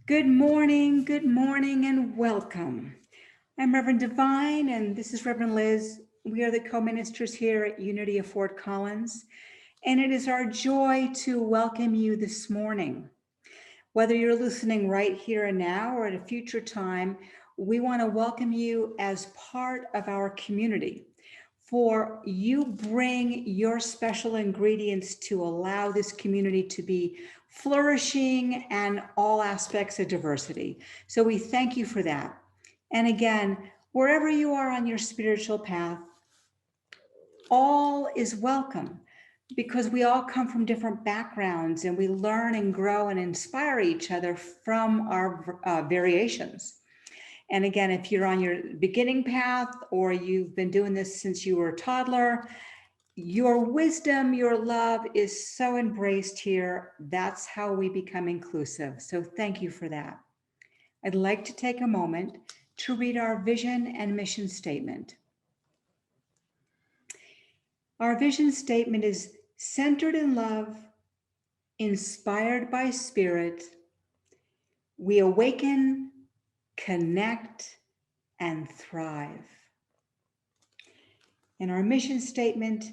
Good morning, and welcome. I'm Reverend Divine, and this is Reverend Liz. We are the co-ministers here at Unity of Fort Collins, and it is our joy to welcome you this morning. Whether you're listening right here and now or at a future time, we want to welcome you as part of our community. For you bring your special ingredients to allow this community to be flourishing and all aspects of diversity. So we thank you for that. And again, wherever you are on your spiritual path, all is welcome because we all come from different backgrounds and we learn and grow and inspire each other from our variations. And again, if you're on your beginning path or you've been doing this since you were a toddler, your wisdom, your love is so embraced here. That's how we become inclusive. So thank you for that. I'd like to take a moment to read our vision and mission statement. Our vision statement is centered in love, inspired by spirit. We awaken, connect, and thrive. In our mission statement,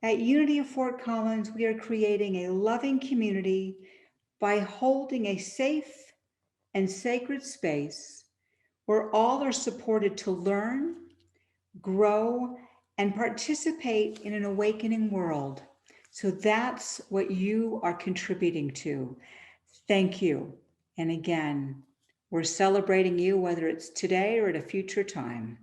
at Unity of Fort Collins, we are creating a loving community by holding a safe and sacred space where all are supported to learn, grow, and participate in an awakening world. So that's what you are contributing to. Thank you. And again, we're celebrating you, whether it's today or at a future time.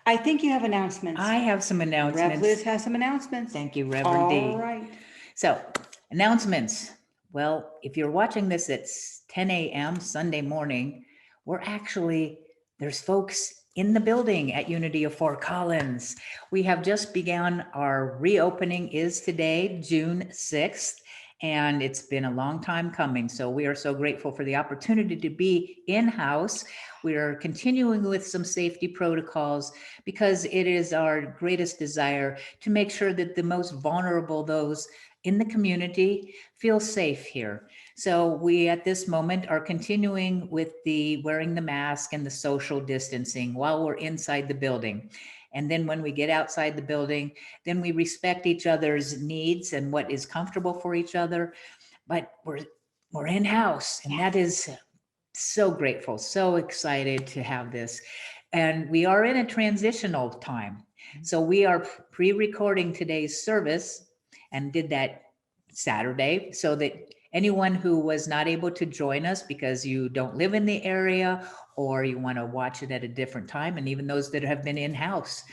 I think you have announcements. I have some announcements. Rev Liz has some announcements. Thank you, Reverend D. All right. So, announcements. Well, if you're watching this at 10 a.m. Sunday morning, there's folks in the building at Unity of Fort Collins. We have just begun. Our reopening is today, June 6th. And it's been a long time coming. So we are so grateful for the opportunity to be in-house. We are continuing with some safety protocols because it is our greatest desire to make sure that the most vulnerable, those in the community, feel safe here. So we at this moment are continuing with the wearing the mask and the social distancing while we're inside the building. And then when we get outside the building, then we respect each other's needs and what is comfortable for each other. But we're in-house, and that is so grateful, so excited to have this. And we are in a transitional time. So we are pre-recording today's service and did that Saturday so that anyone who was not able to join us because you don't live in the area or you want to watch it at a different time, and even those that have been in-house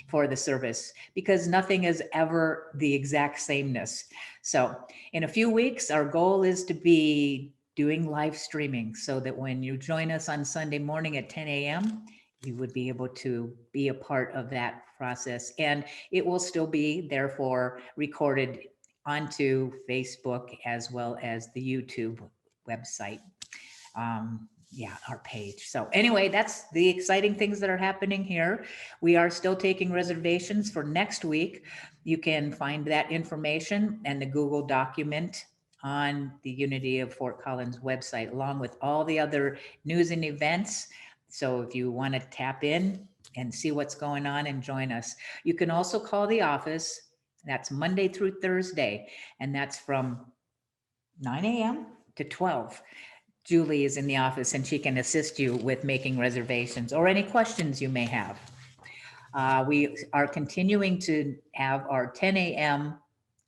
for the service, because nothing is ever the exact sameness. So in a few weeks, our goal is to be doing live streaming so that when you join us on Sunday morning at 10 a.m., you would be able to be a part of that process. And it will still be therefore recorded onto Facebook as well as the YouTube website. Our page. So anyway, that's the exciting things that are happening here. We are still taking reservations for next week. You can find that information and the Google document on the Unity of Fort Collins website, along with all the other news and events. So if you want to tap in and see what's going on and join us, you can also call the office. That's Monday through Thursday, and that's from 9 a.m. to 12. Julie is in the office and she can assist you with making reservations or any questions you may have. We are continuing to have our 10 a.m.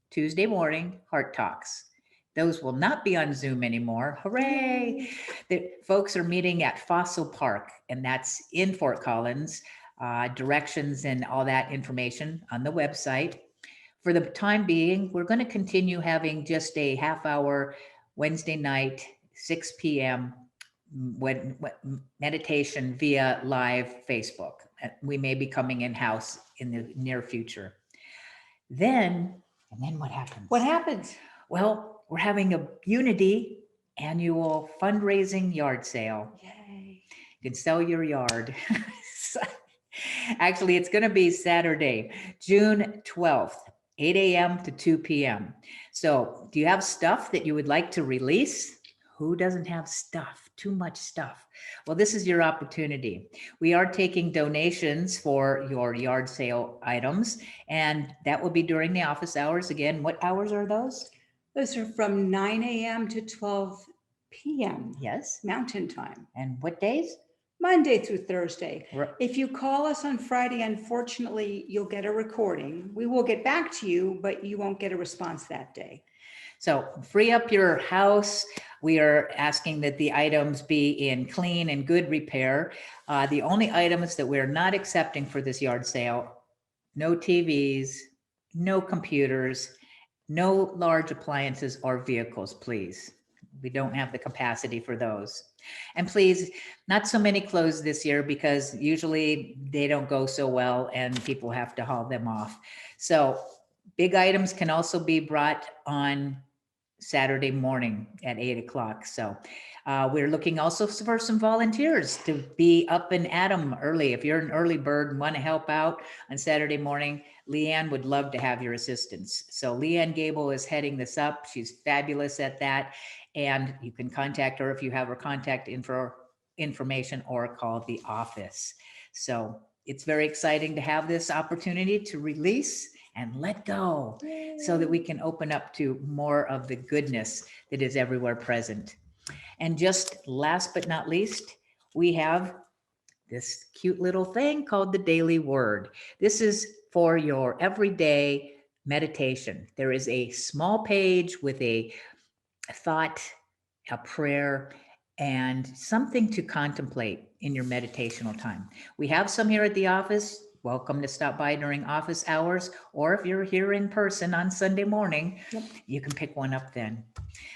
Tuesday morning Heart Talks. Those will not be on Zoom anymore. Hooray! The folks are meeting at Fossil Park, and that's in Fort Collins. Directions and all that information on the website. For the time being, we're going to continue having just a half-hour Wednesday night, 6 p.m. meditation via live Facebook. We may be coming in-house in the near future. Then what happens? What happens? Well, we're having a Unity annual fundraising yard sale. Yay. You can sell your yard. Actually, it's going to be Saturday, June 12th, 8 a.m. to 2 p.m. So do you have stuff that you would like to release? Who doesn't have stuff? Too much stuff. Well, this is your opportunity. We are taking donations for your yard sale items, and that will be during the office hours. Again, what hours are those? Those are from 9 a.m. to 12 p.m. Yes. Mountain Time, And what days? Monday through Thursday. Ri- If you call us on Friday, unfortunately, you'll get a recording. We will get back to you, but you won't get a response that day. So free up your house. We are asking that the items be in clean and good repair. The only items that we're not accepting for this yard sale, no TVs, no computers, no large appliances or vehicles, please. We don't have the capacity for those. And please, not so many clothes this year because usually they don't go so well and people have to haul them off. So big items can also be brought on Saturday morning at 8 o'clock. So we're looking also for some volunteers to be up and at 'em early. If you're an early bird and want to help out on Saturday morning, Leanne would love to have your assistance. So Leanne Gable is heading this up. She's fabulous at that. And you can contact her if you have her contact information or call the office. So it's very exciting to have this opportunity to release and let go so that we can open up to more of the goodness that is everywhere present. And just last but not least, we have this cute little thing called the Daily Word. This is for your everyday meditation. There is a small page with a thought, a prayer, and something to contemplate in your meditational time. We have some here at the office. Welcome to stop by during office hours, or if you're here in person on Sunday morning, Yep. you can pick one up then.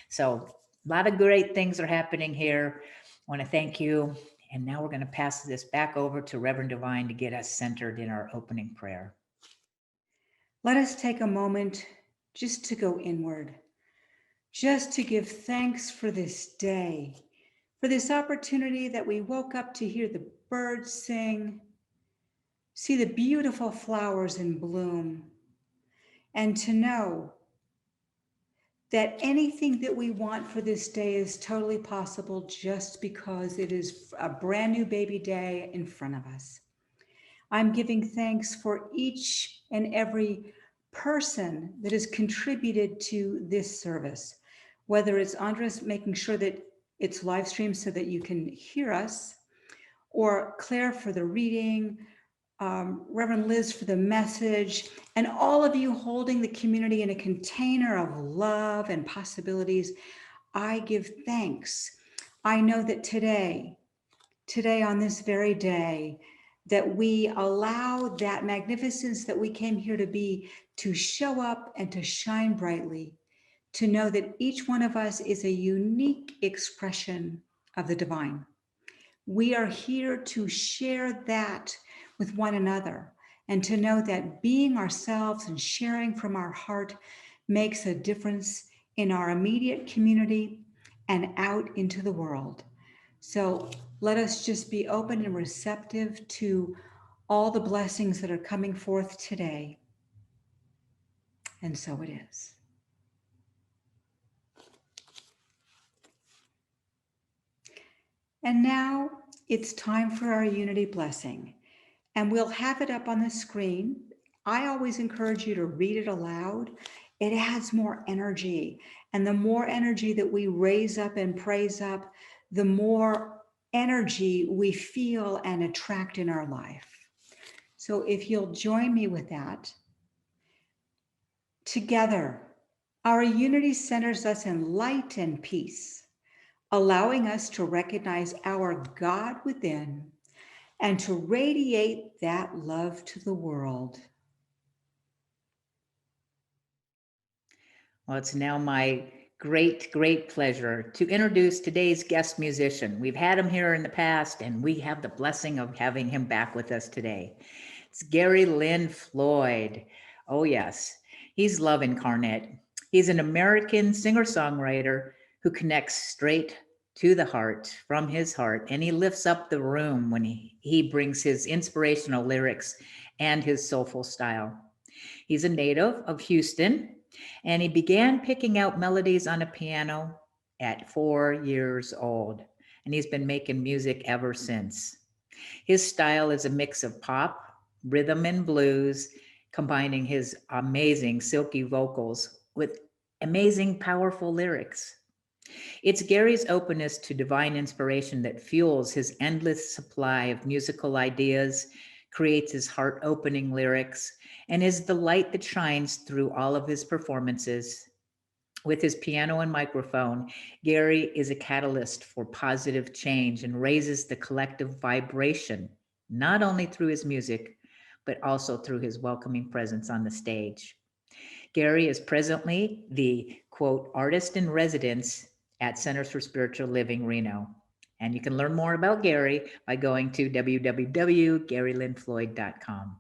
So a lot of great things are happening here. I want to thank you. And now we're going to pass this back over to Reverend Divine to get us centered in our opening prayer. Let us take a moment just to go inward, just to give thanks for this day, for this opportunity that we woke up to hear the birds sing, see the beautiful flowers in bloom, and to know that anything that we want for this day is totally possible just because it is a brand new baby day in front of us. I'm giving thanks for each and every person that has contributed to this service, whether it's Andres making sure that it's live streamed so that you can hear us, or Claire for the reading, Reverend Liz for the message, and all of you holding the community in a container of love and possibilities. I give thanks. I know that today on this very day, that we allow that magnificence that we came here to be to show up and to shine brightly, to know that each one of us is a unique expression of the divine. We are here to share that with one another and to know that being ourselves and sharing from our heart makes a difference in our immediate community and out into the world. So let us just be open and receptive to all the blessings that are coming forth today. And so it is. And now it's time for our unity blessing. And we'll have it up on the screen. I always encourage you to read it aloud. It adds more energy. And the more energy that we raise up and praise up, the more energy we feel and attract in our life. So if you'll join me with that, together, our unity centers us in light and peace, allowing us to recognize our God within and to radiate that love to the world. Well, it's now my great pleasure to introduce today's guest musician. We've had him here in the past, and we have the blessing of having him back with us today. It's Gary Lynn Floyd. Oh, yes, he's love incarnate. He's an American singer-songwriter who connects straight to the heart, from his heart, and he lifts up the room when he brings his inspirational lyrics and his soulful style. He's a native of Houston, And he began picking out melodies on a piano at 4 years old. And he's been making music ever since. His style is a mix of pop, rhythm, and blues, combining his amazing silky vocals with amazing, powerful lyrics. It's Gary's openness to divine inspiration that fuels his endless supply of musical ideas, creates his heart opening lyrics, and is the light that shines through all of his performances. With his piano and microphone, Gary is a catalyst for positive change and raises the collective vibration, not only through his music, but also through his welcoming presence on the stage. Gary is presently the quote artist in residence at Centers for Spiritual Living Reno. And you can learn more about Gary by going to www.garylinfloyd.com.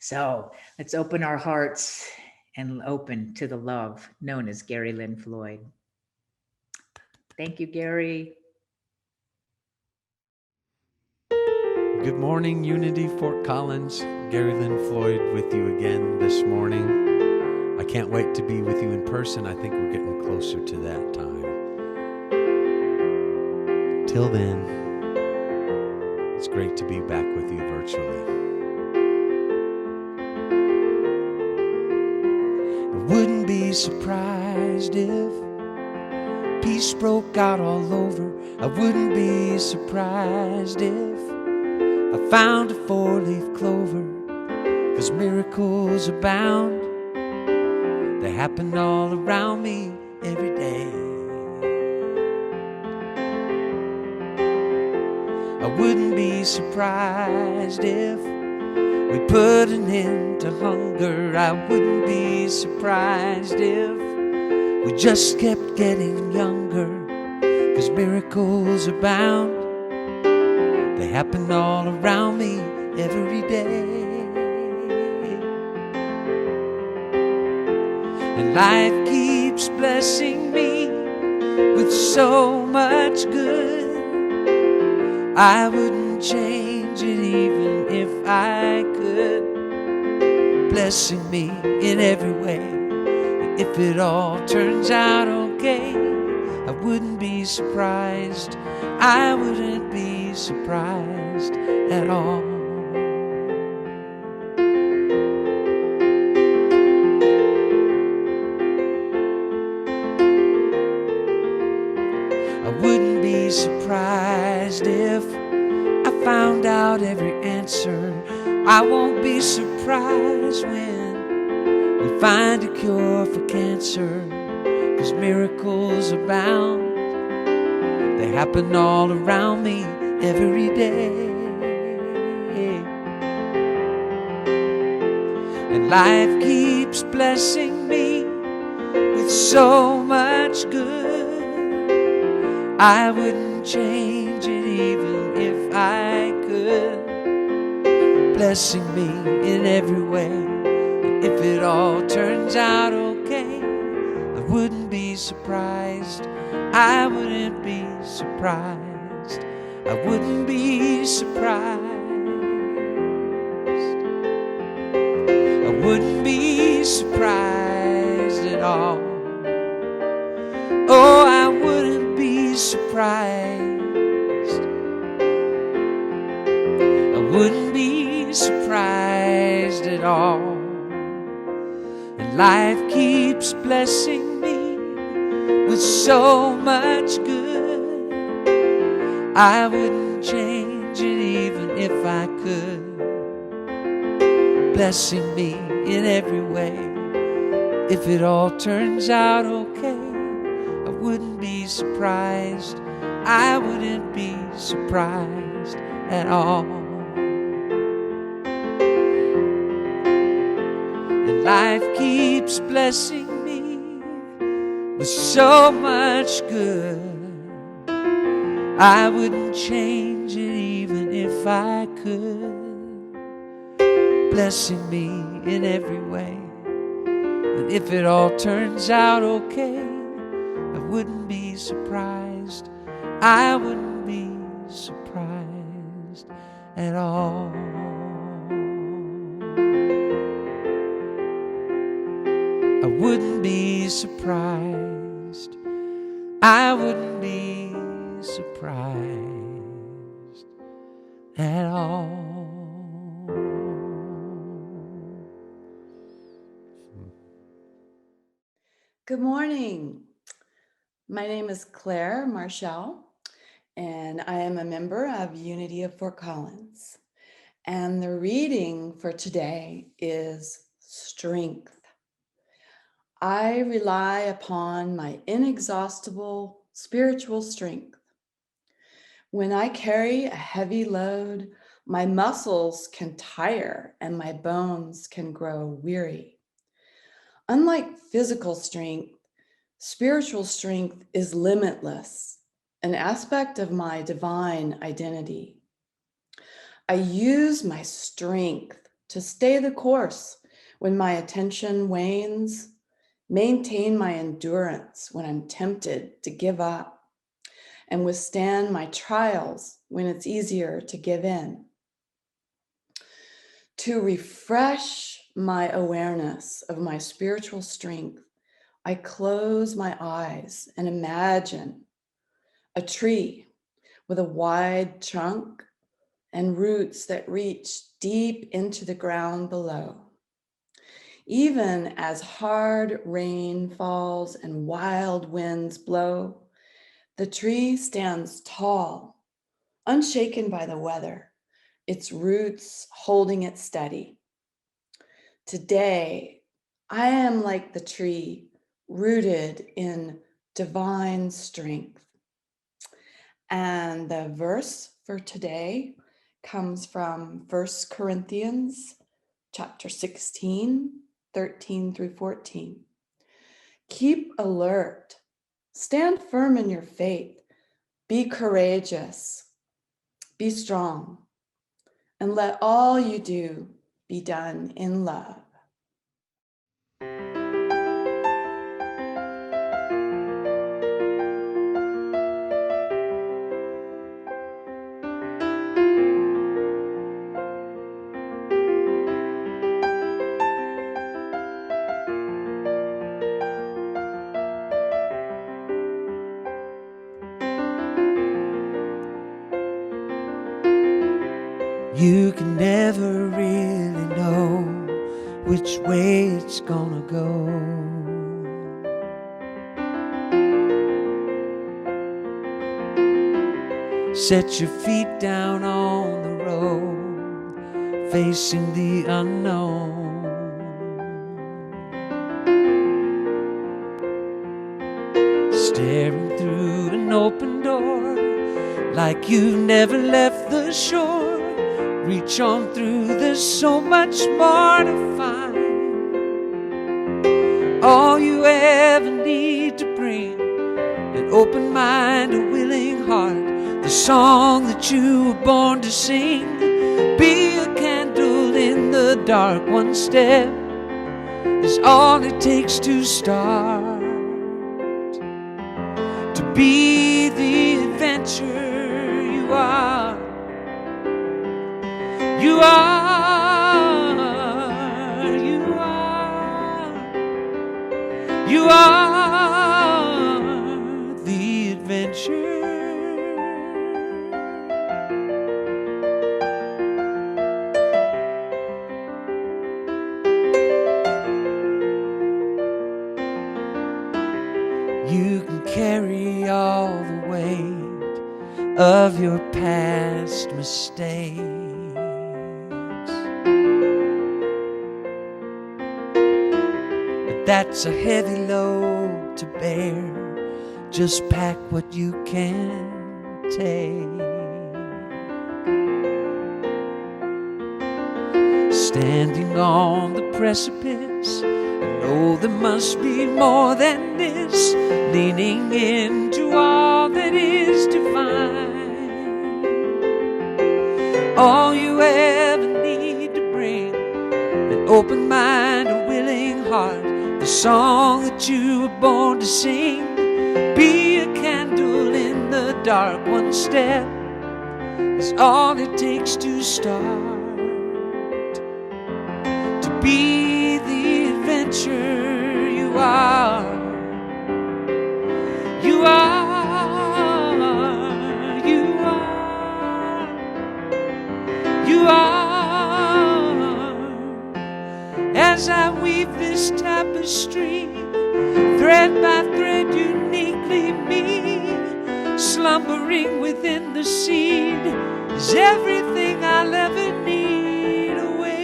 So let's open our hearts and open to the love known as Gary Lynn Floyd. Thank you, Gary. Good morning, Unity Fort Collins. Gary Lynn Floyd with you again this morning. I can't wait to be with you in person. I think we're getting closer to that time. Till then, it's great to be back with you virtually. I wouldn't be surprised if peace broke out all over. I wouldn't be surprised if I found a four-leaf clover, 'cause miracles abound. They happen all around me every day. I wouldn't be surprised if we put an end to hunger. I wouldn't be surprised if we just kept getting younger, 'cause miracles abound. They happen all around me every day. And life keeps blessing me with so much good. I wouldn't change it even if I could. Blessing me in every way. And if it all turns out okay, I wouldn't be surprised. I wouldn't be surprised at all. I wouldn't be surprised if I found out every answer. I won't be surprised when we find a cure for cancer, 'cause miracles abound. They happen all around me every day. And life keeps blessing me with so much good. I wouldn't change it even if I could. Blessing me in every way. And if it all turns out okay, I wouldn't be surprised. I wouldn't be surprised. I wouldn't be surprised. I wouldn't be surprised at all. Oh, I wouldn't be surprised. I wouldn't be surprised at all. And life keeps blessing me with so much good. I wouldn't change it even if I could. Blessing me in every way. If it all turns out okay, I wouldn't be surprised. I wouldn't be surprised at all. And life keeps blessing me with so much good. I wouldn't change it even if I could. Blessing me in every way. And if it all turns out okay, I wouldn't be surprised. I wouldn't be surprised at all. I wouldn't be surprised. I wouldn't be surprised at all. Good morning. My name is Claire Marshall, and I am a member of Unity of Fort Collins. And the reading for today is Strength. I rely upon my inexhaustible spiritual strength. When I carry a heavy load, my muscles can tire and my bones can grow weary. Unlike physical strength, spiritual strength is limitless, an aspect of my divine identity. I use my strength to stay the course when my attention wanes, maintain my endurance when I'm tempted to give up, and withstand my trials when it's easier to give in. To refresh my awareness of my spiritual strength, I close my eyes and imagine a tree with a wide trunk and roots that reach deep into the ground below. Even as hard rain falls and wild winds blow, the tree stands tall, unshaken by the weather, its roots holding it steady. Today, I am like the tree, rooted in divine strength. And the verse for today comes from 1 Corinthians chapter 16, 13 through 14. Keep alert, stand firm in your faith, be courageous, be strong, and let all you do be done in love. You can never really know which way it's gonna go. Set your feet down on the road, facing the unknown. Staring through an open door, like you've never left the shore. Reach on through, there's so much more to find. All you ever need to bring, an open mind, a willing heart, the song that you were born to sing. Be a candle in the dark, one step is all it takes to start. To be the adventure you are. You are the adventure. You can carry all the weight of your past mistakes. That's a heavy load to bear. Just pack what you can take. Standing on the precipice, I know there must be more than this. Leaning into all that is divine. All you ever need to bring, an open mind, a willing heart, the song that you were born to sing. Be a candle in the dark, one step is all it takes to start. To be the adventure you this tapestry, thread by thread uniquely me, slumbering within the seed is everything I'll ever need, awakening.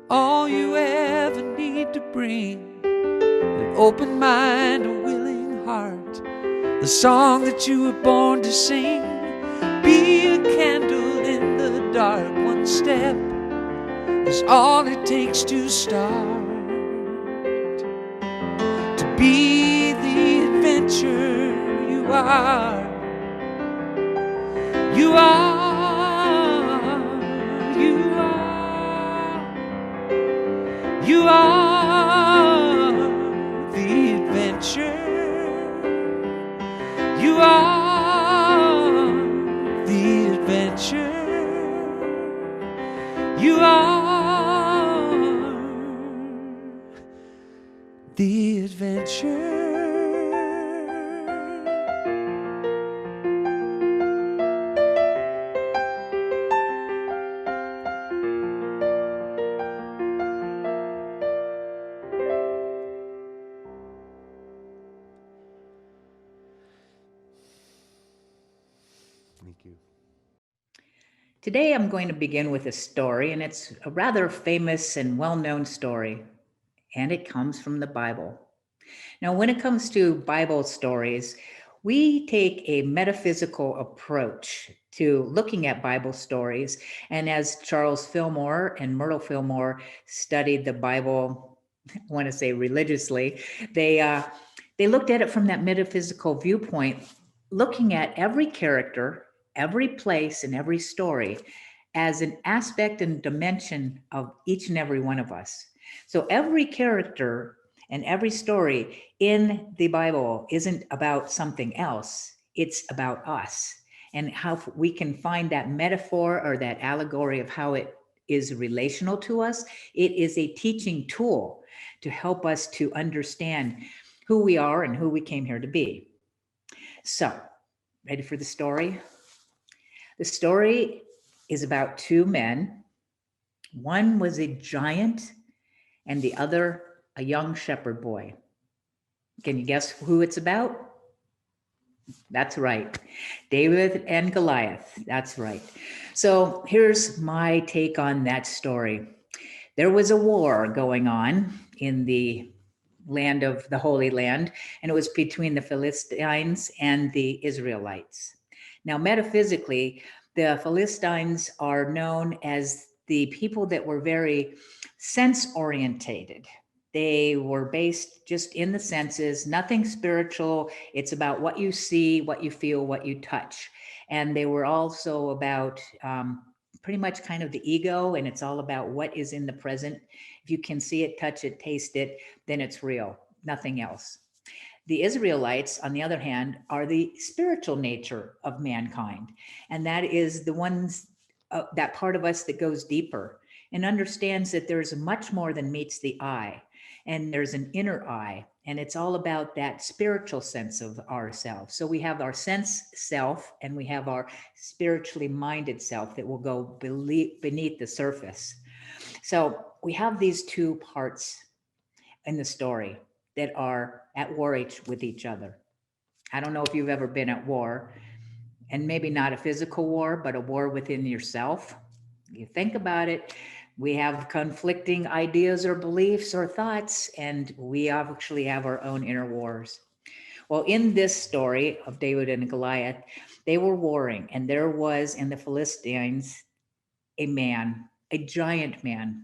All you ever need to bring, an open mind, a willing heart, the song that you were born to sing. Be a candle in the dark. One step is all it takes to start. To be the adventure you are. You are. You are. You are the adventure. You are the adventure. You are the adventure. Thank you. Today, I'm going to begin with a story, and it's a rather famous and well-known story, and it comes from the Bible. Now, when it comes to Bible stories, we take a metaphysical approach to looking at Bible stories. And as Charles Fillmore and Myrtle Fillmore studied the Bible, I want to say religiously, they looked at it from that metaphysical viewpoint, looking at every character, every place, and every story as an aspect and dimension of each and every one of us. So every character and every story in the Bible isn't about something else. It's about us and how we can find that metaphor or that allegory of how it is relational to us. It is a teaching tool to help us to understand who we are and who we came here to be. So, ready for the story? The story is about two men. One was a giant and the other a young shepherd boy. Can you guess who it's about? That's right. David and Goliath. That's right. So here's my take on that story. There was a war going on in the land of the Holy Land, and it was between the Philistines and the Israelites. Now, metaphysically, the Philistines are known as the people that were very sense orientated. They were based just in the senses, nothing spiritual. It's about what you see, what you feel, what you touch. And they were also about pretty much kind of the ego, and it's all about what is in the present. If you can see it, touch it, taste it, then it's real, nothing else. The Israelites, on the other hand, are the spiritual nature of mankind. And that is the ones, that part of us that goes deeper and understands that there's much more than meets the eye. And there's an inner eye, and it's all about that spiritual sense of ourselves. So we have our sense self, and we have our spiritually minded self that will go beneath the surface. So we have these two parts in the story that are at war with each other. I don't know if you've ever been at war, and maybe not a physical war, but a war within yourself. You think about it, we have conflicting ideas or beliefs or thoughts, and we actually have our own inner wars. Well, in this story of David and Goliath, they were warring, and there was in the Philistines a man, a giant man.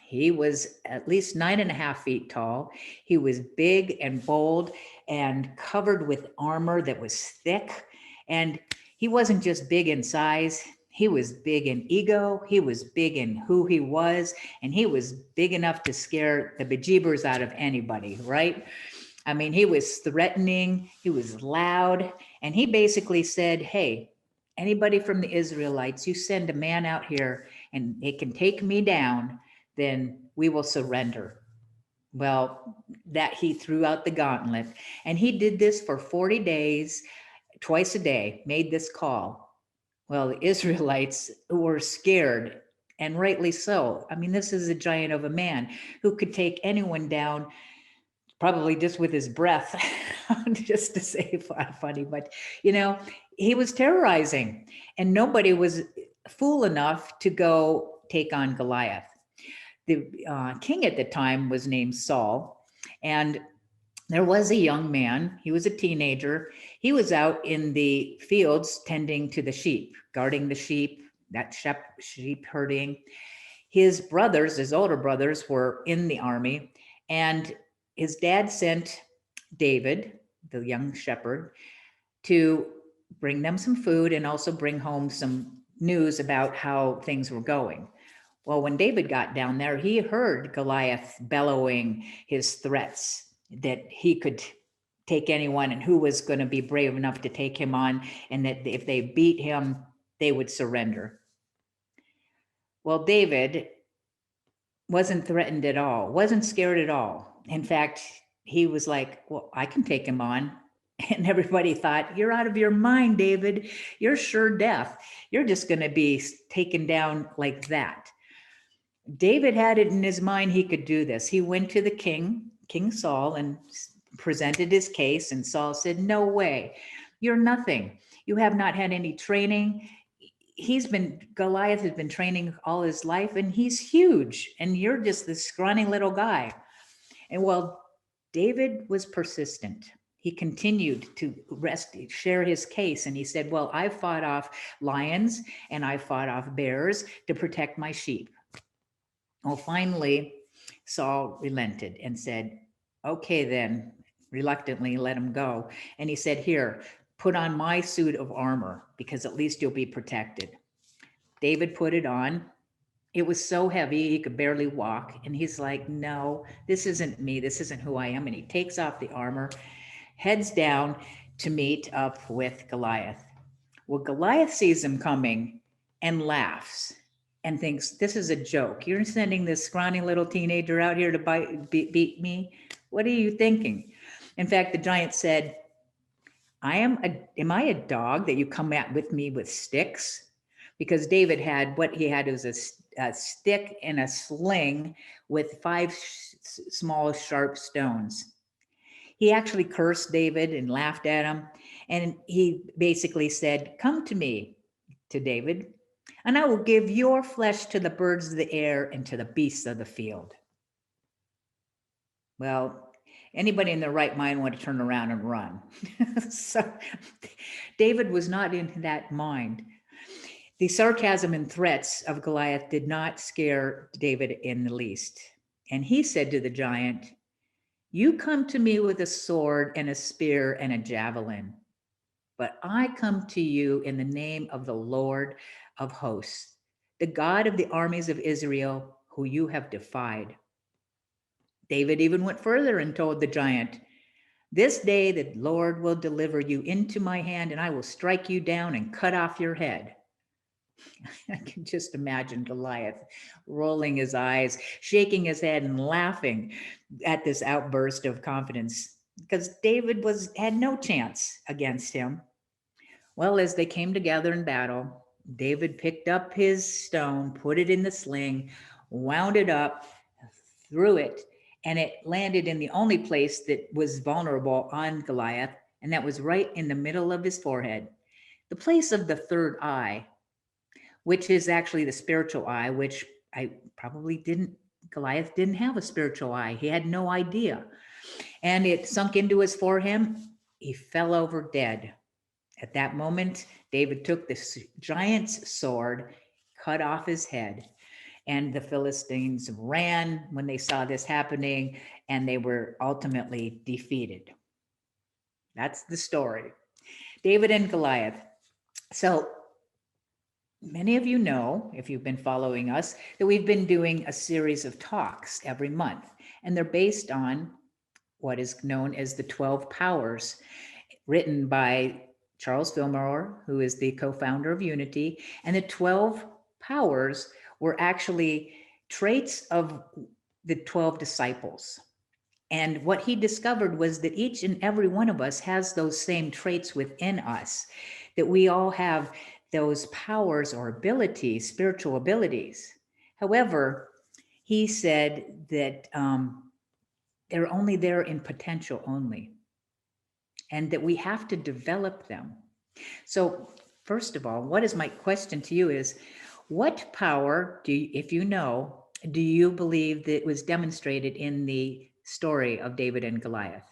He was at least 9.5 feet tall. He was big and bold and covered with armor that was thick. And he wasn't just big in size, he was big in ego. He was big in who he was. And he was big enough to scare the bejeebers out of anybody, right? I mean, he was threatening, he was loud, and he basically said, hey, anybody from the Israelites, you send a man out here and it can take me down, then we will surrender. Well, that he threw out the gauntlet, and he did this for 40 days, twice a day, made this call. Well, the Israelites were scared, and rightly so. I mean, this is a giant of a man who could take anyone down, probably just with his breath, just to say funny, but he was terrorizing, and nobody was fool enough to go take on Goliath. The king at the time was named Saul, and there was a young man. He was a teenager. He was out in the fields tending to the sheep, guarding the sheep, that sheep herding. His brothers, his older brothers, were in the army, and his dad sent David, the young shepherd, to bring them some food and also bring home some news about how things were going. Well, when David got down there, he heard Goliath bellowing his threats that he could take anyone and who was going to be brave enough to take him on, and that if they beat him, they would surrender. Well, David wasn't threatened at all, wasn't scared at all. In fact, he was like, well, I can take him on. And everybody thought, you're out of your mind, David. You're sure death. You're just going to be taken down like that. David had it in his mind he could do this. He went to the king, King Saul, and presented his case. And Saul said, no way. You're nothing. You have not had any training. Goliath has been training all his life, and he's huge. And you're just this scrawny little guy. And well, David was persistent. He continued to share his case. And he said, well, I fought off lions and I fought off bears to protect my sheep. Well, finally, Saul relented and said, okay, then, reluctantly let him go. And he said, here, put on my suit of armor, because at least you'll be protected. David put it on. It was so heavy, he could barely walk. And he's like, no, this isn't me. This isn't who I am. And he takes off the armor, heads down to meet up with Goliath. Well, Goliath sees him coming and laughs and thinks, this is a joke. You're sending this scrawny little teenager out here to beat me? What are you thinking? In fact, the giant said, am I a dog that you come at with me with sticks? Because David had, what he had was a stick and a sling with 5 small sharp stones. He actually cursed David and laughed at him. And he basically said, come to me, to David, and I will give your flesh to the birds of the air and to the beasts of the field. Well, anybody in their right mind would turn around and run. So David was not in that mind. The sarcasm and threats of Goliath did not scare David in the least. And he said to the giant, you come to me with a sword and a spear and a javelin, but I come to you in the name of the Lord of hosts, the God of the armies of Israel, who you have defied. David even went further and told the giant, this day the Lord will deliver you into my hand, and I will strike you down and cut off your head. I can just imagine Goliath rolling his eyes, shaking his head, and laughing at this outburst of confidence, because David had no chance against him. Well, as they came together in battle, David picked up his stone, put it in the sling, wound it up, threw it, and it landed in the only place that was vulnerable on Goliath, and that was right in the middle of his forehead, the place of the third eye, which is actually the spiritual eye, which Goliath didn't have a spiritual eye. He had no idea. And it sunk into his forehead. He fell over dead. At that moment, David took the giant's sword, cut off his head, and the Philistines ran when they saw this happening, and they were ultimately defeated. That's the story. David and Goliath. So many of you know, if you've been following us, that we've been doing a series of talks every month, and they're based on what is known as the 12 powers, written by Charles Fillmore, who is the co-founder of Unity. And the 12 powers were actually traits of the 12 disciples. And what he discovered was that each and every one of us has those same traits within us, that we all have those powers or abilities, spiritual abilities. However, he said that they're only there in potential only, and that we have to develop them. So, first of all, what is my question to you is, what power do you, if you know, do you believe that was demonstrated in the story of David and Goliath?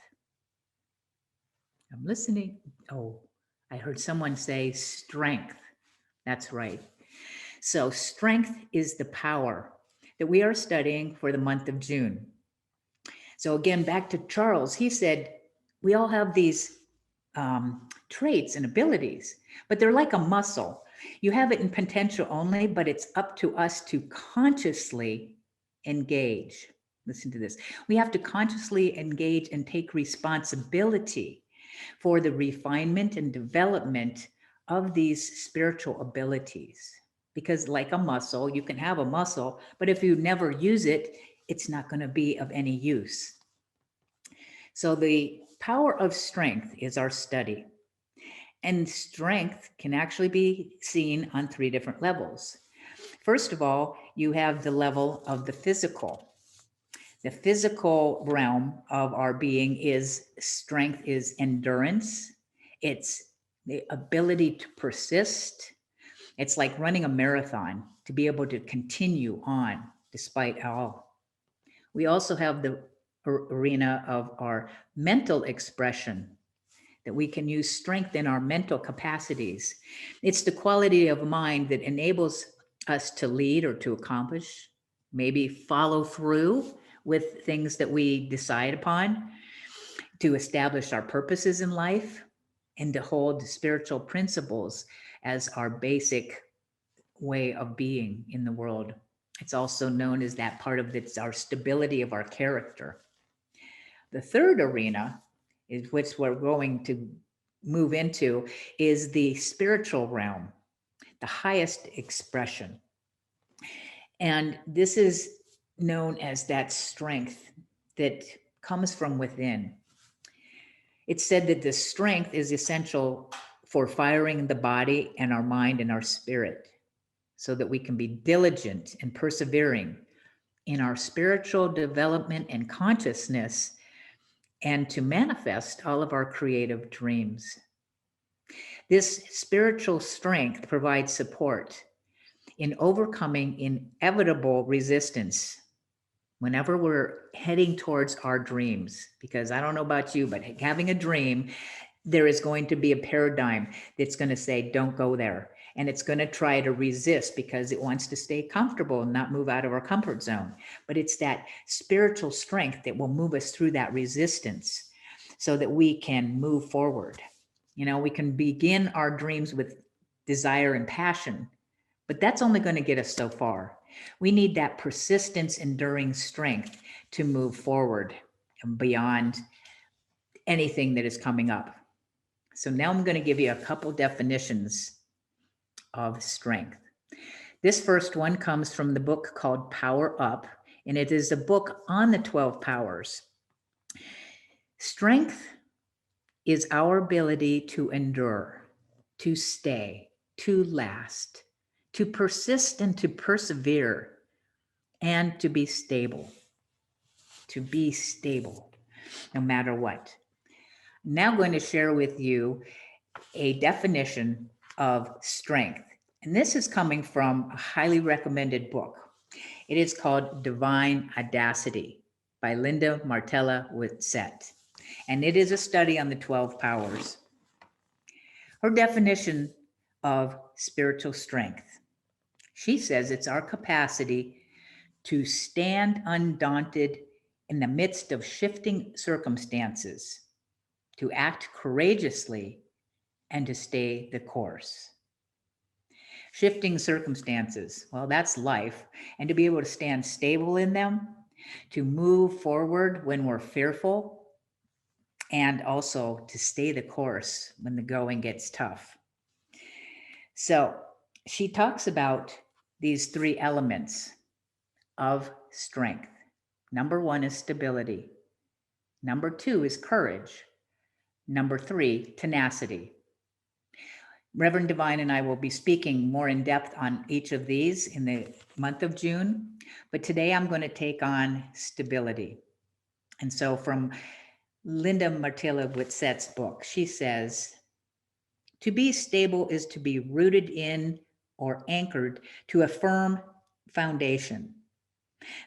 I'm listening. Oh, I heard someone say strength. That's right. So, strength is the power that we are studying for the month of June. So, again, back to Charles, he said, we all have these traits and abilities, but they're like a muscle. You have it in potential only, but it's up to us to consciously engage. Listen to this. We have to consciously engage and take responsibility for the refinement and development of these spiritual abilities. Because, like a muscle, you can have a muscle, but if you never use it, it's not going to be of any use. So, the power of strength is our study. And strength can actually be seen on 3 different levels. First of all, you have the level of the physical. The physical realm of our being is strength, is endurance. It's the ability to persist. It's like running a marathon, to be able to continue on despite all. We also have the arena of our mental expression, that we can use strength in our mental capacities. It's the quality of mind that enables us to lead or to accomplish, maybe follow through with things that we decide upon, to establish our purposes in life, and to hold spiritual principles as our basic way of being in the world. It's also known as that part of it's our stability of our character. The third arena, is which we're going to move into, is the spiritual realm, the highest expression. And this is known as that strength that comes from within. It's said that the strength is essential for firing the body and our mind and our spirit, so that we can be diligent and persevering in our spiritual development and consciousness, and to manifest all of our creative dreams. This spiritual strength provides support in overcoming inevitable resistance whenever we're heading towards our dreams. Because I don't know about you, but having a dream, there is going to be a paradigm that's going to say, don't go there. And it's going to try to resist because it wants to stay comfortable and not move out of our comfort zone. But it's that spiritual strength that will move us through that resistance so that we can move forward. You know, we can begin our dreams with desire and passion, but that's only going to get us so far. We need that persistence, enduring strength to move forward and beyond anything that is coming up. So now I'm going to give you a couple definitions of strength. This first one comes from the book called Power Up, and it is a book on the 12 powers. Strength is our ability to endure, to stay, to last, to persist and to persevere, and to be stable. To be stable, no matter what. Now I'm going to share with you a definition of strength. And this is coming from a highly recommended book. It is called Divine Audacity by Linda Martella Whitsett. And it is a study on the 12 powers. Her definition of spiritual strength. She says it's our capacity to stand undaunted in the midst of shifting circumstances, to act courageously, and to stay the course. Shifting circumstances, well, that's life. And to be able to stand stable in them, to move forward when we're fearful, and also to stay the course when the going gets tough. So she talks about these 3 elements of strength. Number 1 is stability. Number 2 is courage. Number 3, tenacity. Reverend Divine and I will be speaking more in depth on each of these in the month of June, but today I'm going to take on stability. And so from Linda Martela-Witset's book, she says, to be stable is to be rooted in or anchored to a firm foundation.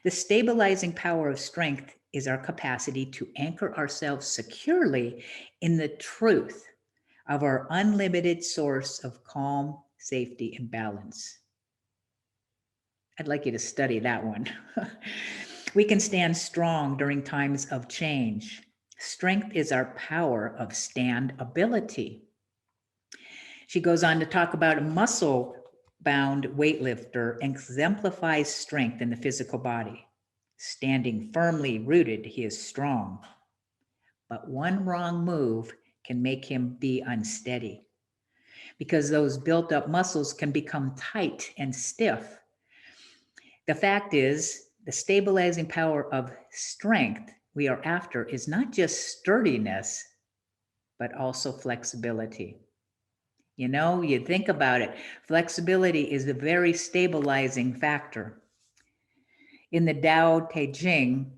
The stabilizing power of strength is our capacity to anchor ourselves securely in the truth of our unlimited source of calm, safety, and balance. I'd like you to study that one. We can stand strong during times of change. Strength is our power of standability. She goes on to talk about a muscle-bound weightlifter exemplifies strength in the physical body. Standing firmly rooted, he is strong. But one wrong move can make him be unsteady, because those built up muscles can become tight and stiff. The fact is, the stabilizing power of strength we are after is not just sturdiness, but also flexibility. You know, you think about it, flexibility is a very stabilizing factor. In the Tao Te Ching,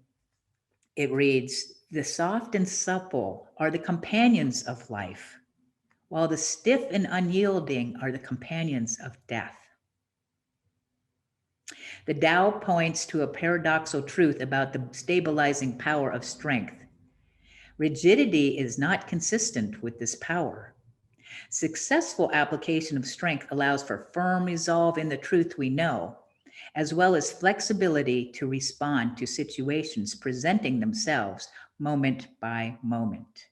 it reads, the soft and supple are the companions of life, while the stiff and unyielding are the companions of death. The Tao points to a paradoxical truth about the stabilizing power of strength. Rigidity is not consistent with this power. Successful application of strength allows for firm resolve in the truth we know, as well as flexibility to respond to situations presenting themselves moment by moment.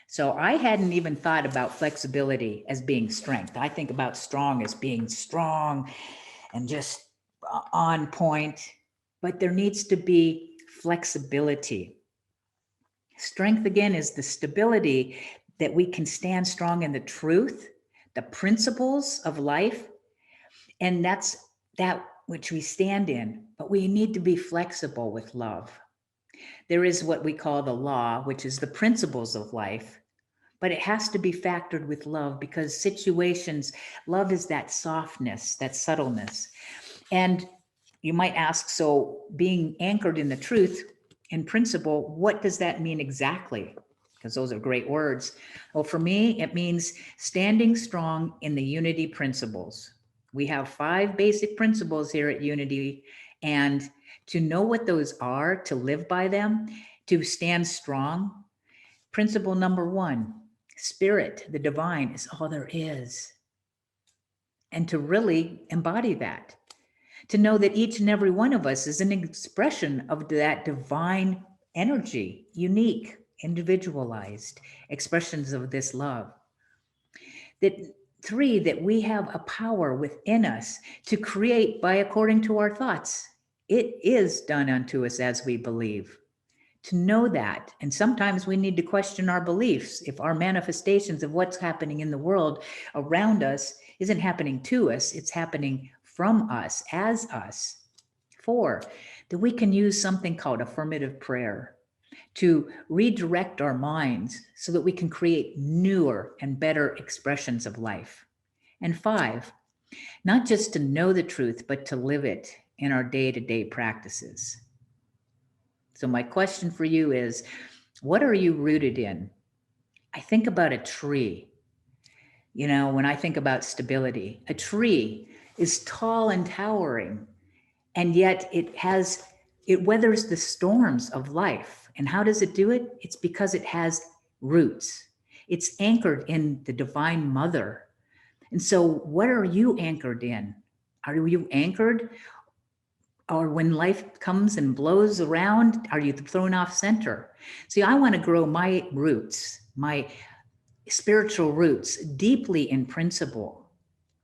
So I hadn't even thought about flexibility as being strength. I think about strong as being strong and just on point, but there needs to be flexibility. Strength, again, is the stability that we can stand strong in the truth, the principles of life, and that's that which we stand in, but we need to be flexible with love. There is what we call the law, which is the principles of life, but it has to be factored with love, because situations, love is that softness, that subtleness. And you might ask, so being anchored in the truth, in principle, what does that mean exactly? Because those are great words. Well, for me, it means standing strong in the unity principles. We have 5 basic principles here at Unity, and to know what those are, to live by them, to stand strong. Principle number 1, spirit, the divine, is all there is. And to really embody that. To know that each and every one of us is an expression of that divine energy, unique, individualized expressions of this love. That 3, that we have a power within us to create by according to our thoughts. It is done unto us as we believe. To know that, and sometimes we need to question our beliefs if our manifestations of what's happening in the world around us isn't happening to us, it's happening from us, as us. 4, that we can use something called affirmative prayer to redirect our minds so that we can create newer and better expressions of life. And 5, not just to know the truth, but to live it in our day-to-day practices. So my question for you is, what are you rooted in? I think about a tree. You know, when I think about stability, a tree is tall and towering, and yet it weathers the storms of life. And how does it do it? It's because it has roots. It's anchored in the Divine Mother. And so what are you anchored in? Are you anchored? Or when life comes and blows around, are you thrown off center? See, I want to grow my roots, my spiritual roots, deeply in principle,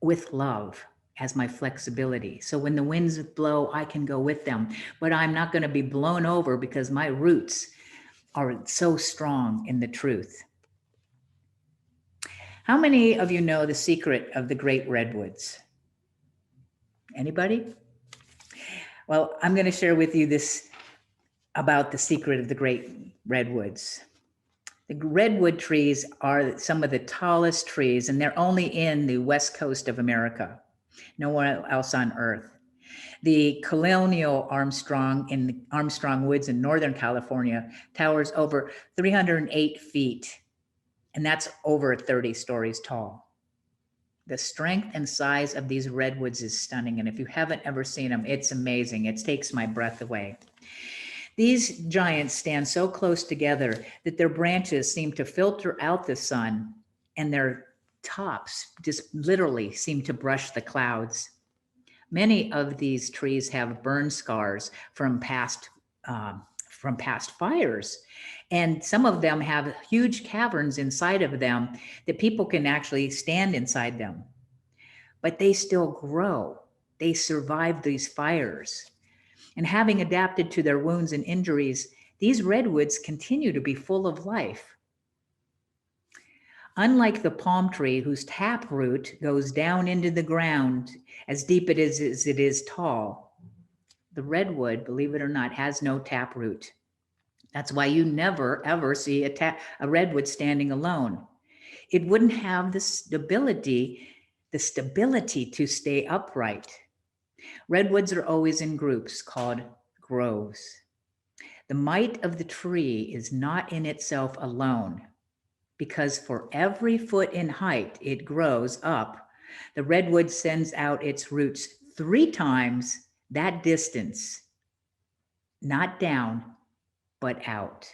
with love as my flexibility. So when the winds blow, I can go with them, but I'm not going to be blown over because my roots are so strong in the truth. How many of you know the secret of the great redwoods? Anybody? Well, I'm going to share with you this about the secret of the great redwoods. The redwood trees are some of the tallest trees, and they're only in the west coast of America, nowhere else on earth. The colonial Armstrong in the Armstrong Woods in Northern California towers over 308 feet, and that's over 30 stories tall. The strength and size of these redwoods is stunning, and if you haven't ever seen them, it's amazing. It takes my breath away. These giants stand so close together that their branches seem to filter out the sun, and their tops just literally seem to brush the clouds. Many of these trees have burn scars from past fires, and some of them have huge caverns inside of them that people can actually stand inside them. But they still grow. They survive these fires. And having adapted to their wounds and injuries, these redwoods continue to be full of life. Unlike the palm tree, whose taproot goes down into the ground as deep as it is tall, the redwood, believe it or not, has no taproot. That's why you never, ever see a redwood standing alone. It wouldn't have the stability to stay upright. Redwoods are always in groups called groves. The might of the tree is not in itself alone, because for every foot in height it grows up, the redwood sends out its roots 3 times that distance, not down, but out.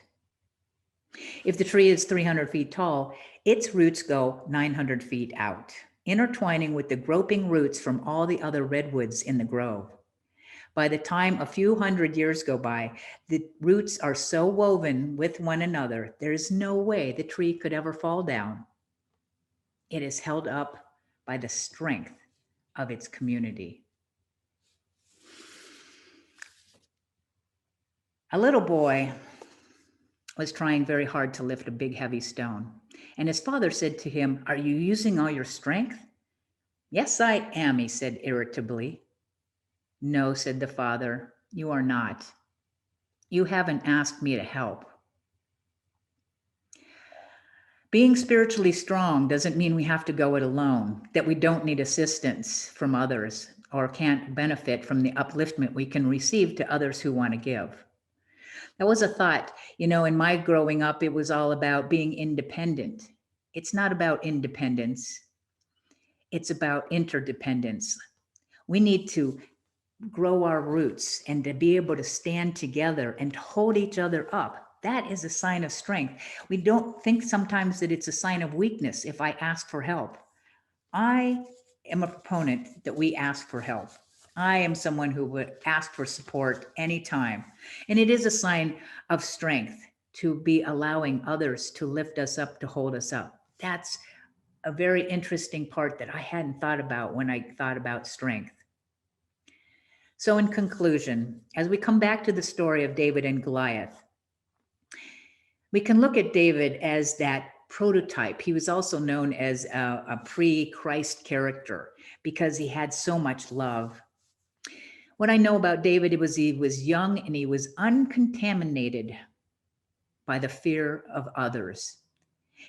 If the tree is 300 feet tall, its roots go 900 feet out, intertwining with the groping roots from all the other redwoods in the grove. By the time a few hundred years go by, the roots are so woven with one another, there is no way the tree could ever fall down. It is held up by the strength of its community. A little boy was trying very hard to lift a big, heavy stone, and his father said to him, "Are you using all your strength?" "Yes, I am," he said irritably. "No," said the father, "you are not. You haven't asked me to help." Being spiritually strong doesn't mean we have to go it alone, that we don't need assistance from others or can't benefit from the upliftment we can receive to others who want to give. That was a thought. In my growing up, it was all about being independent. It's not about independence. It's about interdependence. We need to grow our roots and to be able to stand together and hold each other up. That is a sign of strength. We don't think sometimes that it's a sign of weakness if I ask for help. I am a proponent that we ask for help. I am someone who would ask for support anytime. And it is a sign of strength to be allowing others to lift us up, to hold us up. That's a very interesting part that I hadn't thought about when I thought about strength. So in conclusion, as we come back to the story of David and Goliath, we can look at David as that prototype. He was also known as a pre-Christ character because he had so much love. What I know about David he was young and he was uncontaminated by the fear of others.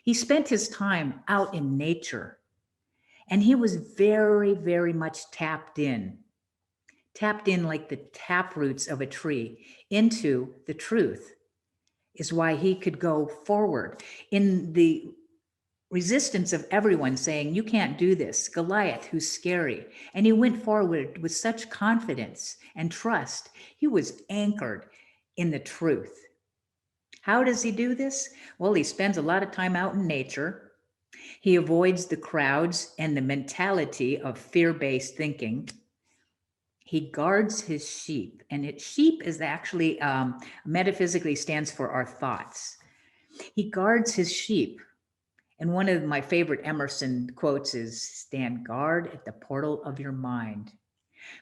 He spent his time out in nature, and he was very, very much tapped in like the tap roots of a tree into the truth, is why he could go forward in the resistance of everyone saying, "You can't do this." Goliath, who's scary. And he went forward with such confidence and trust. He was anchored in the truth. How does he do this? Well, he spends a lot of time out in nature. He avoids the crowds and the mentality of fear-based thinking. He guards his sheep, and sheep is actually metaphysically stands for our thoughts. He guards his sheep. And one of my favorite Emerson quotes is, "Stand guard at the portal of your mind."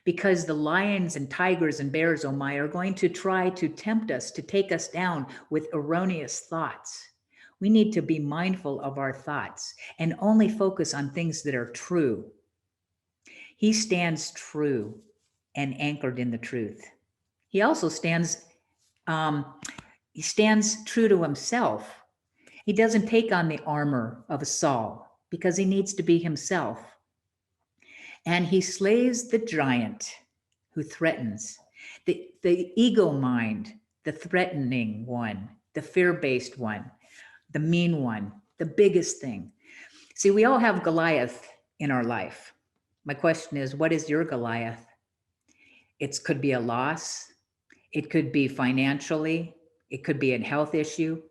Because the lions and tigers and bears, oh my, are going to try to tempt us, to take us down with erroneous thoughts. We need to be mindful of our thoughts and only focus on things that are true. He stands true and anchored in the truth. He also stands true to himself. He doesn't take on the armor of a Saul because he needs to be himself. And he slays the giant who threatens, the ego mind, the threatening one, the fear-based one, the mean one, the biggest thing. See, we all have Goliath in our life. My question is, what is your Goliath? It could be a loss. It could be financially. It could be a health issue.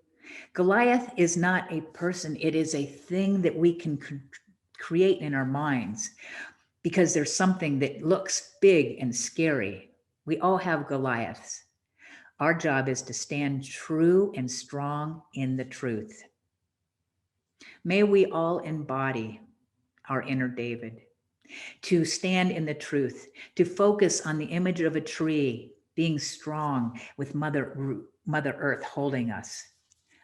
Goliath is not a person. It is a thing that we can create in our minds because there's something that looks big and scary. We all have Goliaths. Our job is to stand true and strong in the truth. May we all embody our inner David, to stand in the truth, to focus on the image of a tree, being strong with Mother Earth holding us.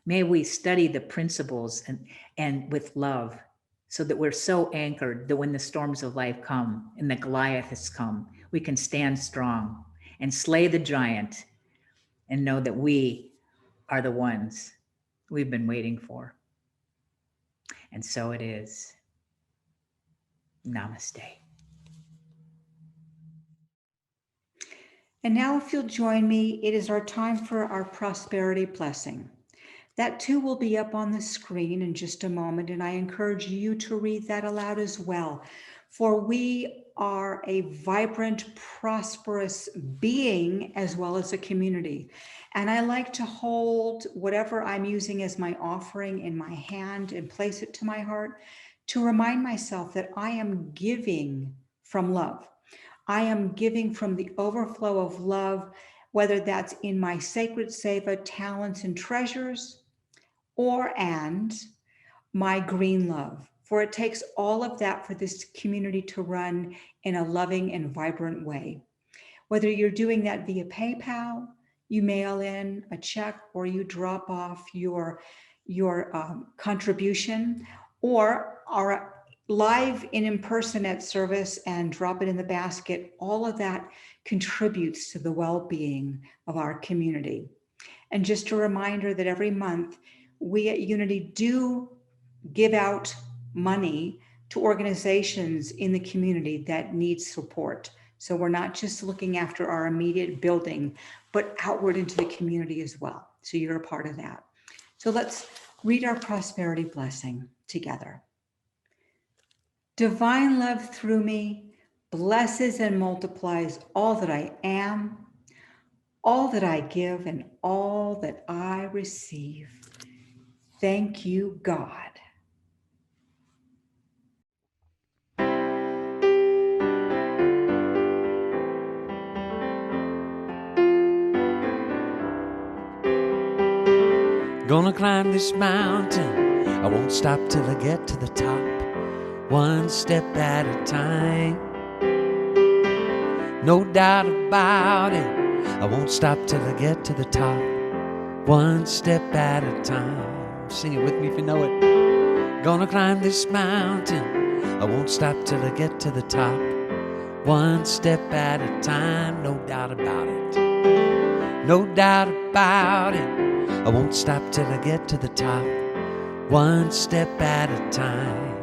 May we study the principles and with love so that we're so anchored that when the storms of life come and the Goliaths come, we can stand strong and slay the giant and know that we are the ones we've been waiting for. And so it is. Namaste. And now if you'll join me, it is our time for our prosperity blessing. That too will be up on the screen in just a moment, and I encourage you to read that aloud as well. For we are a vibrant, prosperous being as well as a community. And I like to hold whatever I'm using as my offering in my hand and place it to my heart to remind myself that I am giving from love. I am giving from the overflow of love, whether that's in my sacred seva, talents and treasures, and my green love. For it takes all of that for this community to run in a loving and vibrant way. Whether you're doing that via PayPal, you mail in a check, or you drop off your contribution, or are live in person at service and drop it in the basket, all of that contributes to the well-being of our community. And just a reminder that every month we at Unity do give out money to organizations in the community that need support. So we're not just looking after our immediate building, but outward into the community as well. So you're a part of that. So let's read our prosperity blessing together. Divine love through me blesses and multiplies all that I am, all that I give, and all that I receive. Thank you, God. Gonna climb this mountain, I won't stop till I get to the top, one step at a time. No doubt about it, I won't stop till I get to the top, one step at a time. Sing it with me if you know it. Gonna climb this mountain, I won't stop till I get to the top, one step at a time. No doubt about it, no doubt about it, I won't stop till I get to the top, one step at a time.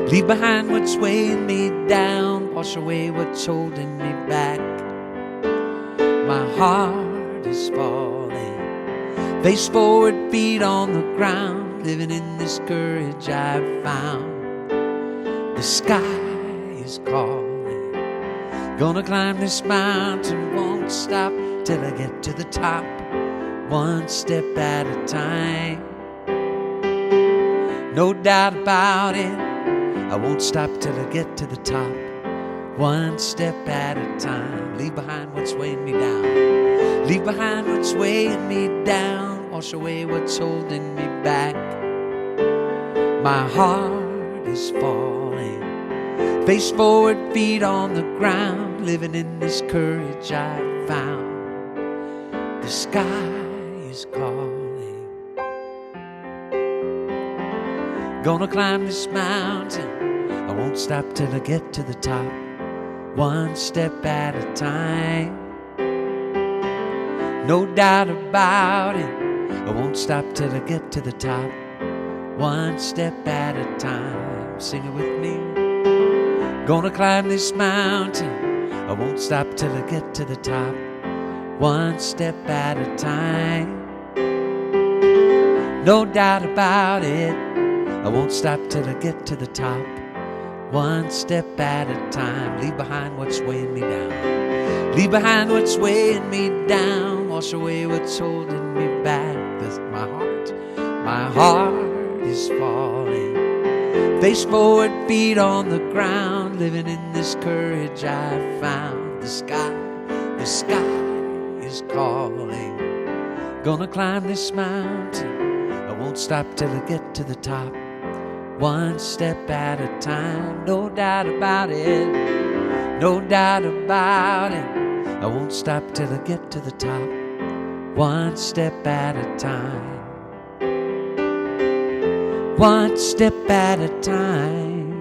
Leave behind what's weighing me down, wash away what's holding me back. My heart is falling, face forward, feet on the ground, living in this courage I've found. The sky is calling, gonna climb this mountain, won't stop till I get to the top, one step at a time. No doubt about it, I won't stop till I get to the top, one step at a time. Leave behind what's weighing me down, leave behind what's weighing me down, wash away what's holding me back. My heart is falling, face forward, feet on the ground, living in this courage I've found. The sky is calling, gonna climb this mountain, I won't stop till I get to the top, one step at a time. No doubt about it, I won't stop till I get to the top. One step at a time. Sing it with me. Gonna climb this mountain. I won't stop till I get to the top. One step at a time. No doubt about it. I won't stop till I get to the top. One step at a time. Leave behind what's weighing me down. Leave behind what's weighing me down. Wash away what's holding me back. My heart is falling. Face forward, feet on the ground. Living in this courage I found. The sky is calling. Gonna climb this mountain. I won't stop till I get to the top. One step at a time. No doubt about it. No doubt about it. I won't stop till I get to the top. One step at a time. One step at a time.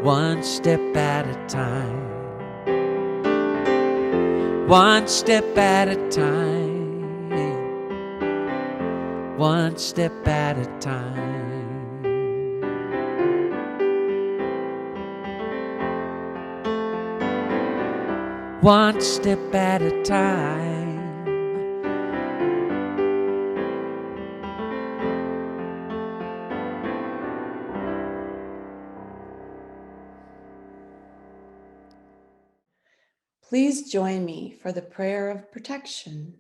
One step at a time. One step at a time. One step at a time. One step at a time. Please join me for the prayer of protection.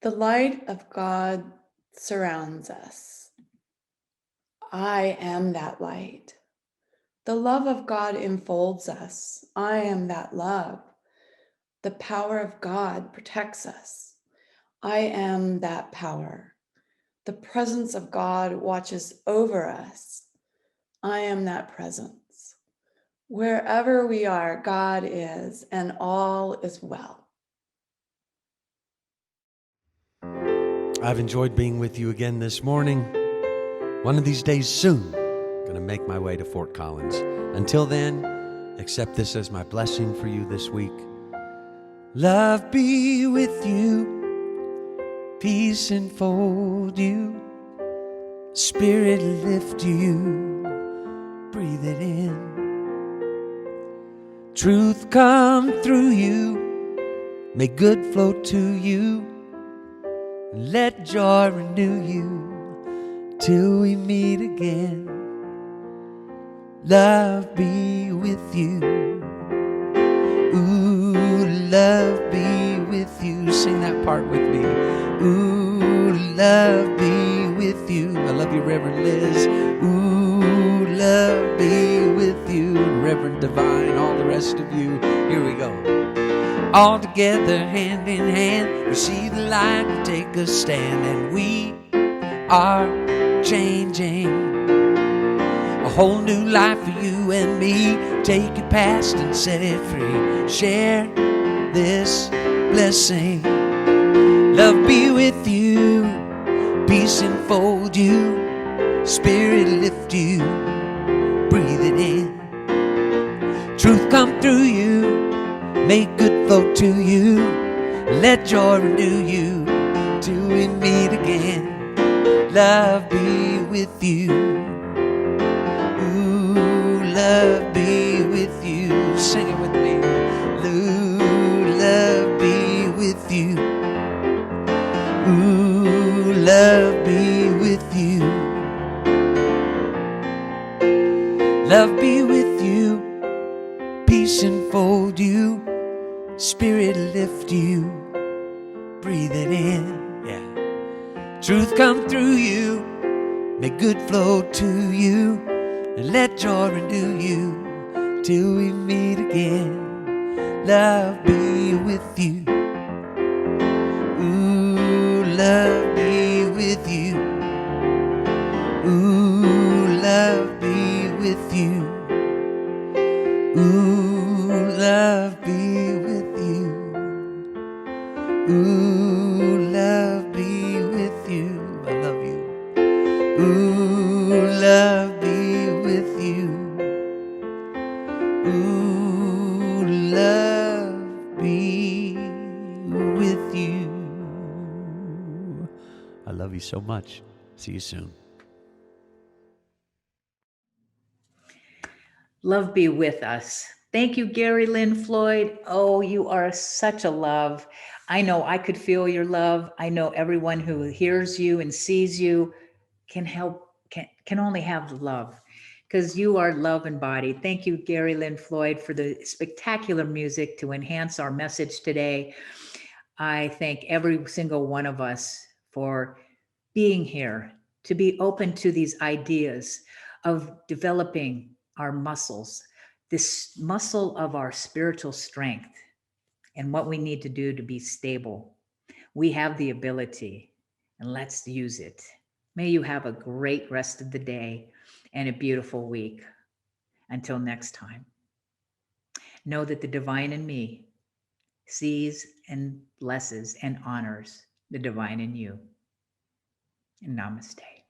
The light of God surrounds us. I am that light. The love of God enfolds us. I am that love. The power of God protects us. I am that power. The presence of God watches over us. I am that presence. Wherever we are, God is, and all is well. I've enjoyed being with you again this morning. One of these days soon, going to make my way to Fort Collins. Until then, accept this as my blessing for you this week. Love be with you, peace enfold you, spirit lift you, breathe it in. Truth come through you, may good flow to you, and let joy renew you till we meet again. Love be with you. Ooh, love be with you. Sing that part with me. Ooh, love be with you. I love you, Reverend Liz. Ooh, love be with you. Reverend Divine, all the rest of you. Here we go. All together, hand in hand, we see the light, we take a stand, and we are changing. A whole new life for you and me. Take it past and set it free. Share this blessing. Love be with you. Peace enfold you. Spirit lift you. Breathe it in. Truth come through you. Make good flow to you. Let joy renew you till we meet again. Love be with you. Love be with you. Sing it with me. Ooh, love be with you. Ooh, love be with you. Love be with you. Peace enfold you. Spirit lift you. Breathe it in. Yeah. Truth come through you. May good flow to you. And let joy renew you till we meet again. Love be with you. Ooh, love be with you. Ooh, love be with you. Ooh, love be with you. Ooh, love be with you. I love you. Ooh, love be with you. Ooh, love be with you. I love you so much. See you soon. Love be with us. Thank you, Gary Lynn Floyd. Oh, you are such a love. I know I could feel your love. I know everyone who hears you and sees you can only have love because you are love embodied. Thank you, Gary Lynn Floyd, for the spectacular music to enhance our message today. I thank every single one of us for being here, to be open to these ideas of developing our muscles, this muscle of our spiritual strength and what we need to do to be stable. We have the ability, and let's use it. May you have a great rest of the day and a beautiful week. Until next time, know that the divine in me sees and blesses and honors the divine in you. And namaste.